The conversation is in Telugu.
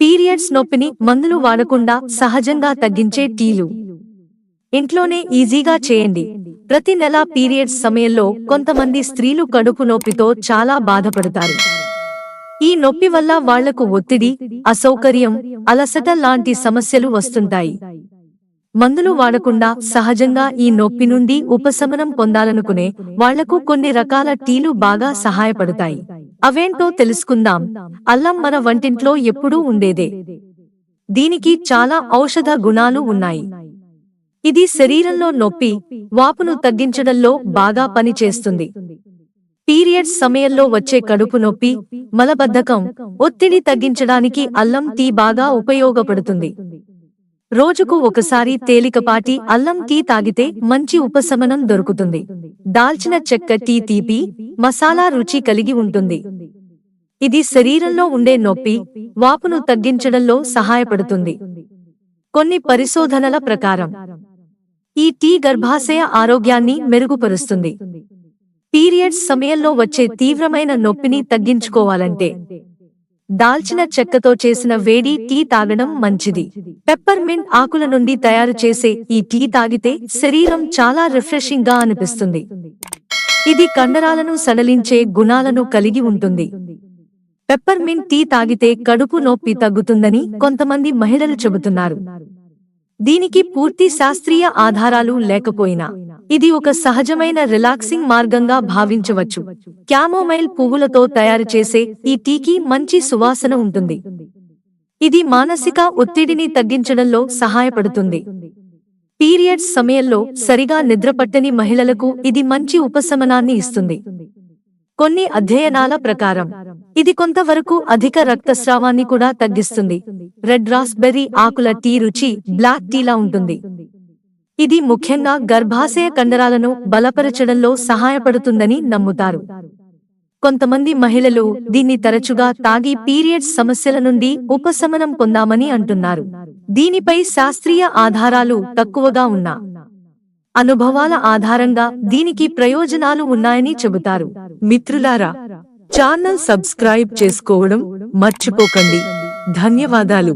పీరియడ్స్ నొప్పిని మందులు వాడకుండా సహజంగా తగ్గించే టీలు ఇంట్లోనే ఈజీగా చేయండి. ప్రతి నెల పీరియడ్స్ సమయంలో కొంతమంది స్త్రీలు కడుపు నొప్పితో చాలా బాధపడతారు. ఈ నొప్పి వల్ల వాళ్లకు ఒత్తిడి, అసౌకర్యం, అలసట లాంటి సమస్యలు వస్తుంటాయి. మందులు వాడకుండా సహజంగా ఈ నొప్పి నుండి ఉపశమనం పొందాలనుకునే వాళ్లకు కొన్ని రకాల టీలు బాగా సహాయపడతాయి. అవేంటో తెలుసుకుందాం. అల్లం మన వంటింట్లో ఎప్పుడూ ఉండేదే. దీనికి చాలా ఔషధ గుణాలు ఉన్నాయి. ఇది శరీరంలో నొప్పి, వాపును తగ్గించడంలో బాగా పనిచేస్తుంది. పీరియడ్స్ సమయంలో వచ్చే కడుపు నొప్పి, మలబద్ధకం, ఒత్తిడి తగ్గించడానికి అల్లం టీ బాగా ఉపయోగపడుతుంది. రోజుకు ఒకసారి తేలికపాటి అల్లం టీ తాగితే మంచి ఉపశమనం దొరుకుతుంది. దాల్చిన చెక్క టీ తీపి, మసాలా రుచి కలిగి ఉంటుంది. ఇది శరీరంలో ఉండే నొప్పి, వాపును తగ్గించడంలో సహాయపడుతుంది. కొన్ని పరిశోధనల ప్రకారం ఈ టీ గర్భాశయ ఆరోగ్యాన్ని మెరుగుపరుస్తుంది. పీరియడ్స్ సమయంలో వచ్చే తీవ్రమైన నొప్పిని తగ్గించుకోవాలంటే దాల్చిన చెక్కతో చేసిన వేడి టీ తాగడం మంచిది. పెప్పర్మింట్ ఆకుల నుండి తయారు చేసే ఈ టీ తాగితే శరీరం చాలా రిఫ్రెషింగ్ గా అనిపిస్తుంది. ఇది కండరాలను సడలించే గుణాలను కలిగి ఉంటుంది. పెప్పర్మింట్ టీ తాగితే కడుపు నొప్పి తగ్గుతుందని కొంతమంది మహిళలు చెబుతున్నారు. దీనికి పూర్తి శాస్త్రీయ ఆధారాలు లేకపోయినా ఇది ఒక సహజమైన రిలాక్సింగ్ మార్గంగా భావించవచ్చు. క్యామోమైల్ పువ్వులతో తయారు చేసే ఈ టీకి మంచి సువాసన ఉంటుంది. ఇది మానసిక ఒత్తిడిని తగ్గించడంలో సహాయపడుతుంది. పీరియడ్స్ సమయంలో సరిగా నిద్రపట్టని మహిళలకు ఇది మంచి ఉపశమనాన్ని ఇస్తుంది. కొన్ని అధ్యయనాల ప్రకారం ఇది కొంతవరకు అధిక రక్తస్రావాన్ని కూడా తగ్గిస్తుంది. రెడ్ రాస్బెర్రీ ఆకుల టీ రుచి బ్లాక్ టీలా ఉంటుంది. ఇది ముఖ్యంగా గర్భాశయ కండరాలను బలపరచడంలో సహాయపడుతుందని నమ్ముతారు. కొంతమంది మహిళలు దీన్ని తరచుగా తాగి పీరియడ్స్ సమస్యల నుండి ఉపశమనం పొందామని అంటున్నారు. దీనిపై శాస్త్రీయ ఆధారాలు తక్కువగా ఉన్నా అనుభవాల ఆధారంగా దీనికి ప్రయోజనాలు ఉన్నాయని చెబుతారు. మిత్రులారా, ఛానల్ సబ్స్క్రైబ్ చేసుకోవడం మర్చిపోకండి. ధన్యవాదాలు.